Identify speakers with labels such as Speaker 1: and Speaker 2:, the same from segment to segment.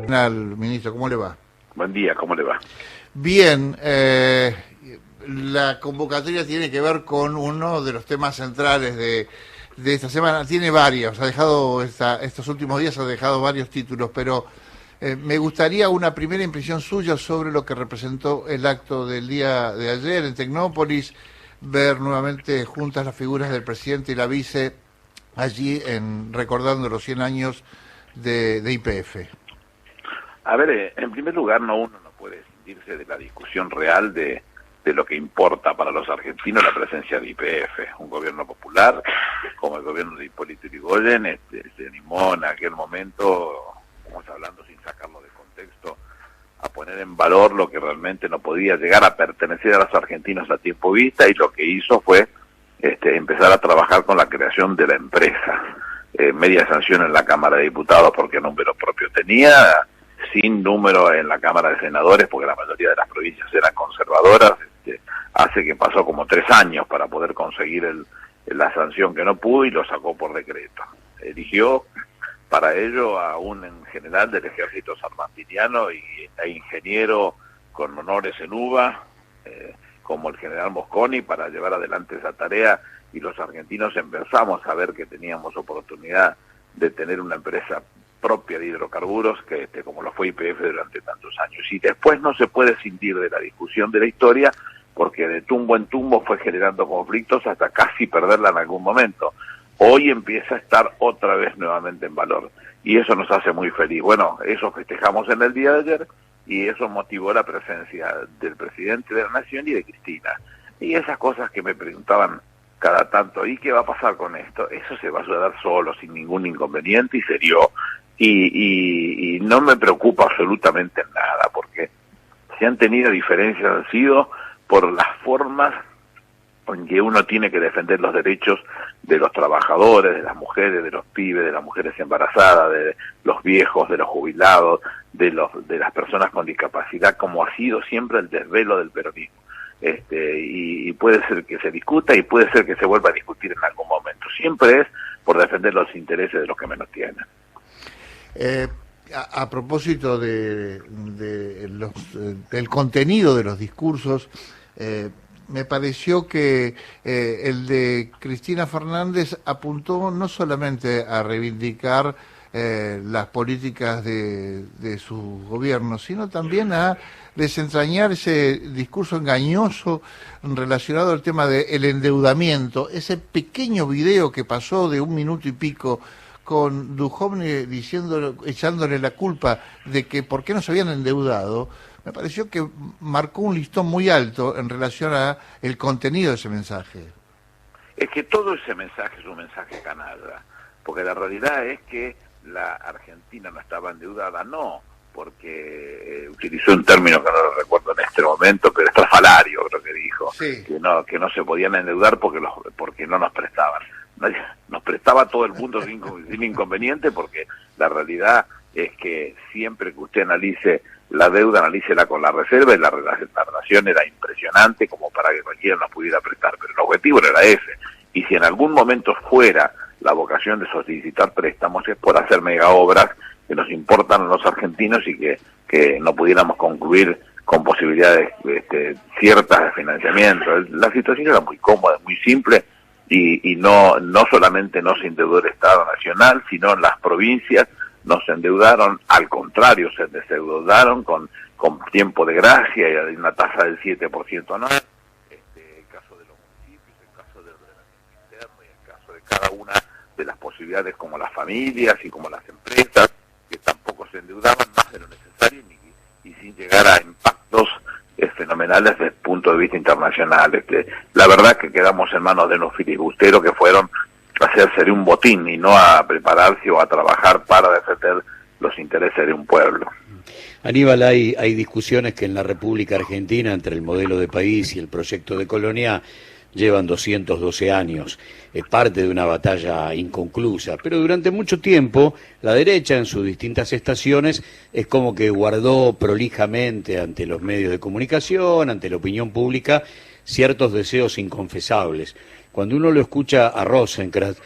Speaker 1: Ministro, ¿cómo le va?
Speaker 2: Buen día, ¿cómo le va?
Speaker 1: Bien, la convocatoria tiene que ver con uno de los temas centrales de esta semana. Tiene varios, ha dejado estos últimos días ha dejado varios títulos, pero me gustaría una primera impresión suya sobre lo que representó el acto del día de ayer en Tecnópolis, ver nuevamente juntas las figuras del presidente y la vice allí recordando los 100 años de YPF.
Speaker 2: A ver, en primer lugar, uno no puede escindirse de la discusión real de lo que importa para los argentinos la presencia de YPF. Un gobierno popular, como el gobierno de Hipólito Yrigoyen, se animó en aquel momento, estamos hablando sin sacarlo de contexto, a poner en valor lo que realmente no podía llegar a pertenecer a los argentinos a tiempo vista, y lo que hizo fue empezar a trabajar con la creación de la empresa. Media sanción en la Cámara de Diputados porque número propio tenía, sin número en la Cámara de Senadores porque la mayoría de las provincias eran conservadoras. Hace que pasó como 3 años para poder conseguir la sanción que no pudo, y lo sacó por decreto. Eligió para ello a un general del ejército salmantiniano e ingeniero con honores en UBA, como el general Mosconi, para llevar adelante esa tarea, y los argentinos empezamos a ver que teníamos oportunidad de tener una empresa propia de hidrocarburos, como lo fue YPF durante tantos años. Y después no se puede escindir de la discusión de la historia, porque de tumbo en tumbo fue generando conflictos hasta casi perderla en algún momento. Hoy empieza a estar otra vez nuevamente en valor, y eso nos hace muy feliz. Bueno, eso festejamos en el día de ayer, y eso motivó la presencia del presidente de la Nación y de Cristina. Y esas cosas que me preguntaban cada tanto, ¿y qué va a pasar con esto? Eso se va a dar solo, sin ningún inconveniente, y se dio. Y no me preocupa absolutamente nada, porque si han tenido diferencias han sido por las formas en que uno tiene que defender los derechos de los trabajadores, de las mujeres, de los pibes, de las mujeres embarazadas, de los viejos, de los jubilados, de las personas con discapacidad, como ha sido siempre el desvelo del peronismo. Y puede ser que se discuta y puede ser que se vuelva a discutir en algún momento. Siempre es por defender los intereses de los que menos tienen.
Speaker 1: A propósito del contenido de los discursos, me pareció que el de Cristina Fernández apuntó no solamente a reivindicar las políticas de su gobierno, sino también a desentrañar ese discurso engañoso relacionado al tema del endeudamiento. Ese pequeño video que pasó de 1 minuto y pico con Duhovne echándole la culpa de que por qué no se habían endeudado, me pareció que marcó un listón muy alto en relación a el contenido de ese mensaje.
Speaker 2: Es que todo ese mensaje es un mensaje canalla, porque la realidad es que la Argentina no estaba endeudada, no porque utilizó un término que no lo recuerdo en este momento, pero estrafalario, creo que dijo, sí, que no se podían endeudar porque no nos prestaban. Nos prestaba todo el mundo sin inconveniente, porque la realidad es que siempre que usted analice la deuda, analícela con la reserva, y la relación era impresionante como para que cualquiera nos pudiera prestar, pero el objetivo no era ese. Y si en algún momento fuera la vocación de solicitar préstamos, es por hacer mega obras que nos importan a los argentinos y que no pudiéramos concluir con posibilidades ciertas de financiamiento. La situación era muy cómoda, muy simple, y no solamente no se endeudó el Estado Nacional, sino en las provincias no se endeudaron, al contrario, se desendeudaron con tiempo de gracia y una tasa del 7% anual. El caso de los municipios, el caso del ordenamiento interno, y el caso de cada una de las posibilidades, como las familias y como las empresas, que tampoco se endeudaban más de lo necesario y sin llegar a impactos fenomenales desde el punto de vista internacional. La verdad que quedamos en manos de unos filibusteros que fueron a hacerse un botín y no a prepararse o a trabajar para defender los intereses de un pueblo.
Speaker 3: Aníbal, hay discusiones que en la República Argentina, entre el modelo de país y el proyecto de colonia, llevan 212 años. Es parte de una batalla inconclusa, pero durante mucho tiempo la derecha, en sus distintas estaciones, es como que guardó prolijamente ante los medios de comunicación, ante la opinión pública, ciertos deseos inconfesables. cuando uno lo escucha a Rosenkrantz,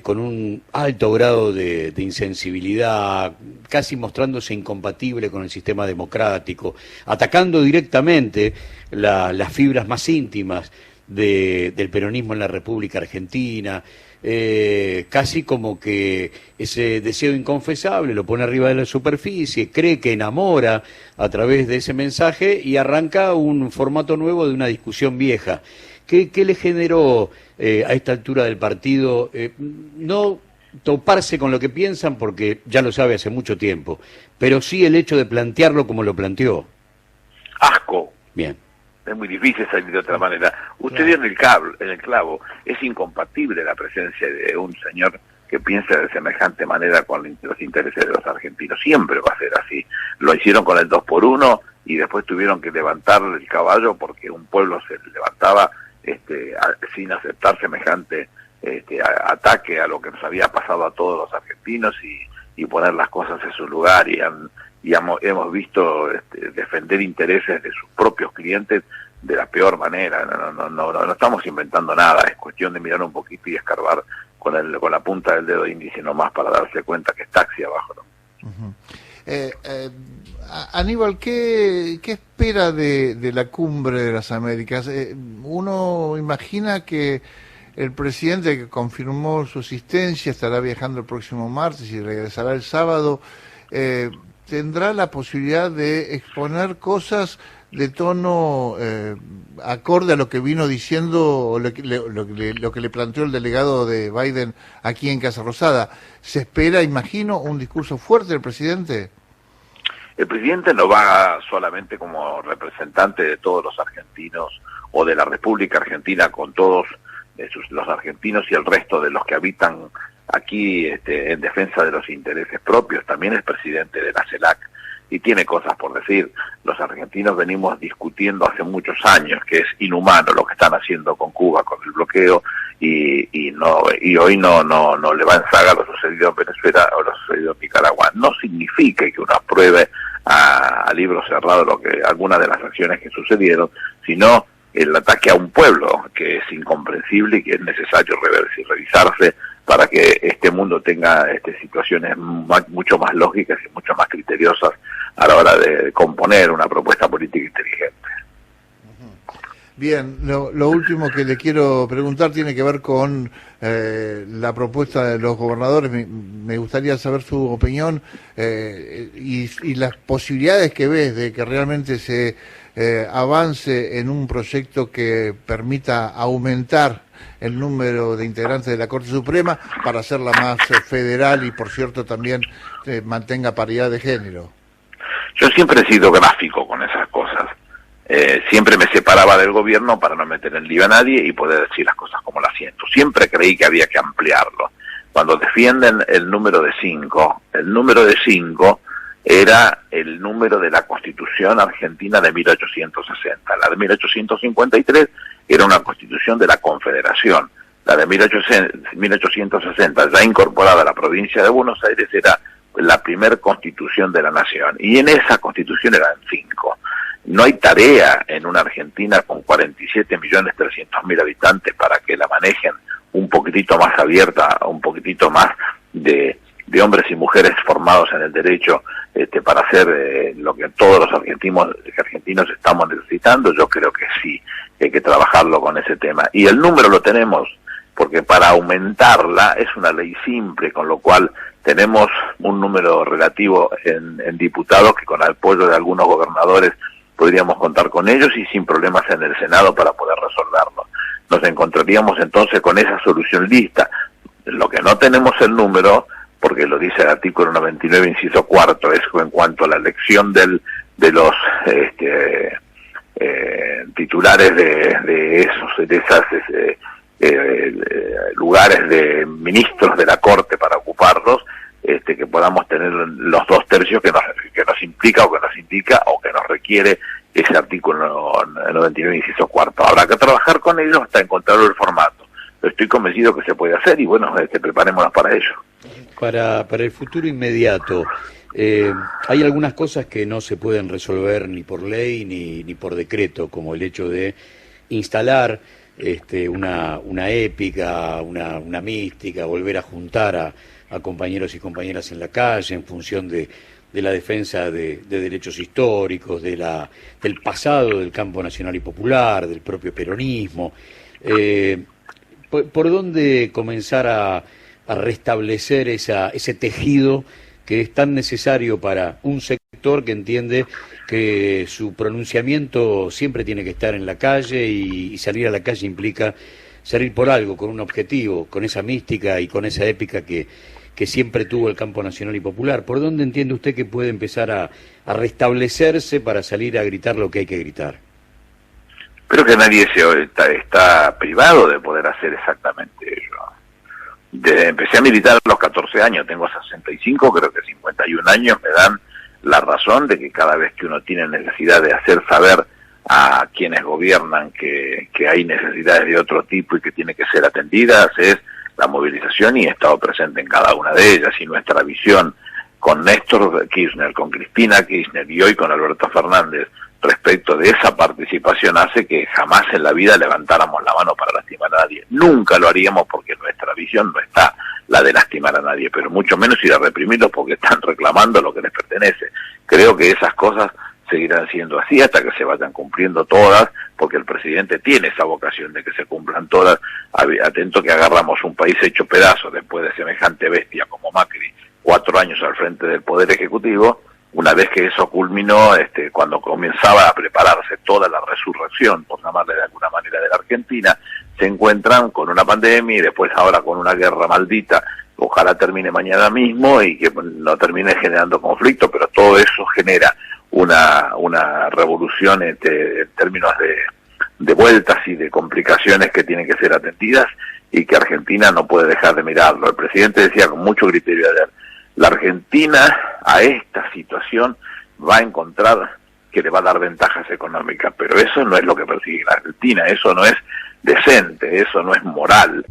Speaker 3: con un alto grado de insensibilidad, casi mostrándose incompatible con el sistema democrático, atacando directamente las fibras más íntimas del peronismo en la República Argentina, casi como que ese deseo inconfesable lo pone arriba de la superficie, cree que enamora a través de ese mensaje y arranca un formato nuevo de una discusión vieja. ¿Qué le generó a esta altura del partido no toparse con lo que piensan, porque ya lo sabe hace mucho tiempo, pero sí el hecho de plantearlo como lo planteó?
Speaker 2: Asco.
Speaker 3: Bien.
Speaker 2: Es muy difícil salir de otra manera. Usted dio en el clavo. Es incompatible la presencia de un señor que piensa de semejante manera con los intereses de los argentinos. Siempre va a ser así. Lo hicieron con el 2x1 y después tuvieron que levantar el caballo porque un pueblo se levantaba sin aceptar semejante ataque a lo que nos había pasado a todos los argentinos y poner las cosas en su lugar, y hemos visto defender intereses de sus propios clientes de la peor manera. No estamos inventando nada, es cuestión de mirar un poquito y escarbar con la punta del dedo índice nomás para darse cuenta que está hacia abajo, ¿no?
Speaker 1: Uh-huh. Aníbal, ¿qué espera de la cumbre de las Américas? Uno imagina que el presidente, que confirmó su asistencia, estará viajando el próximo martes y regresará el sábado, tendrá la posibilidad de exponer cosas de tono acorde a lo que vino diciendo o lo que le planteó el delegado de Biden aquí en Casa Rosada. ¿Se espera, imagino, un discurso fuerte del presidente?
Speaker 2: El presidente no va solamente como representante de todos los argentinos o de la República Argentina con todos los argentinos y el resto de los que habitan aquí en defensa de los intereses propios. También es presidente de la CELAC y tiene cosas por decir. Los argentinos venimos discutiendo hace muchos años que es inhumano lo que están haciendo con Cuba, con el bloqueo, y hoy no le va en saga lo sucedido en Venezuela o lo sucedido en Nicaragua. No significa que uno apruebe a libro cerrado algunas de las acciones que sucedieron, sino el ataque a un pueblo que es incomprensible y que es necesario revisarse para que este mundo tenga situaciones mucho más lógicas y mucho más criteriosas a la hora de componer una propuesta política inteligente.
Speaker 1: Bien, lo último que le quiero preguntar tiene que ver con la propuesta de los gobernadores. Me gustaría saber su opinión y las posibilidades que ves de que realmente se avance en un proyecto que permita aumentar el número de integrantes de la Corte Suprema para hacerla más federal y, por cierto, también mantenga paridad de género.
Speaker 2: Yo siempre he sido gráfico con esas cosas. Siempre me separaba del gobierno para no meter en lío a nadie y poder decir las cosas como las siento. Siempre creí que había que ampliarlo. Cuando defienden el número de 5, el número de 5 era el número de la Constitución Argentina de 1860. La de 1853 era una Constitución de la Confederación. La de 1860, ya incorporada a la provincia de Buenos Aires, era la primer Constitución de la Nación. Y en esa Constitución eran 5. No hay tarea en una Argentina con 47.300.000 habitantes para que la manejen un poquitito más abierta, un poquitito más de hombres y mujeres formados en el derecho para hacer lo que todos los argentinos estamos necesitando. Yo creo que sí, hay que trabajarlo con ese tema. Y el número lo tenemos, porque para aumentarla es una ley simple, con lo cual tenemos un número relativo en diputados que con el apoyo de algunos gobernadores podríamos contar con ellos y sin problemas en el Senado para poder resolverlo. Nos encontraríamos entonces con esa solución lista. Lo que no tenemos el número, porque lo dice el artículo 99, inciso cuarto, es en cuanto a la elección de los titulares de esos lugares de ministros de la Corte para ocuparlos, que podamos tener los 2 tercios que nos implica o que nos indica o que nos requiere ese artículo 99, inciso cuarto. Habrá que trabajar con ellos hasta encontrar el formato. Estoy convencido que se puede hacer y bueno, preparémonos para ello.
Speaker 3: Para el futuro inmediato, hay algunas cosas que no se pueden resolver ni por ley ni por decreto, como el hecho de instalar una épica, una mística, volver a juntar a compañeros y compañeras en la calle en función de la defensa de derechos históricos, del pasado del campo nacional y popular, del propio peronismo. ¿Por dónde comenzar a restablecer ese tejido que es tan necesario para un sector que entiende que su pronunciamiento siempre tiene que estar en la calle y salir a la calle implica salir por algo, con un objetivo, con esa mística y con esa épica que siempre tuvo el campo nacional y popular? ¿Por dónde entiende usted que puede empezar a restablecerse para salir a gritar lo que hay que gritar?
Speaker 2: Creo que nadie está privado de poder hacer exactamente eso. Empecé a militar a los 14 años, tengo 65, creo que 51 años me dan la razón de que cada vez que uno tiene necesidad de hacer saber a quienes gobiernan que hay necesidades de otro tipo y que tienen que ser atendidas, es la movilización, y he estado presente en cada una de ellas. Y nuestra visión con Néstor Kirchner, con Cristina Kirchner y hoy con Alberto Fernández respecto de esa participación hace que jamás en la vida levantáramos la mano para lastimar a nadie. Nunca lo haríamos, porque nuestra visión no está la de lastimar a nadie, pero mucho menos ir a reprimirlos porque están reclamando lo que les pertenece. Creo que esas cosas seguirán siendo así hasta que se vayan cumpliendo todas, porque el presidente tiene esa vocación de que se cumplan todas. Atento que agarramos un país hecho pedazos después de semejante bestia como Macri, 4 años al frente del Poder Ejecutivo. Una vez que eso culminó, cuando comenzaba a prepararse toda la resurrección, por llamarle de alguna manera, de la Argentina, se encuentran con una pandemia y después ahora con una guerra maldita. Ojalá termine mañana mismo y que no termine generando conflicto, pero todo eso genera una revolución en términos de vueltas y de complicaciones que tienen que ser atendidas y que Argentina no puede dejar de mirarlo. El presidente decía con mucho criterio ayer, la Argentina a esta situación va a encontrar que le va a dar ventajas económicas, pero eso no es lo que persigue la Argentina, eso no es decente, eso no es moral.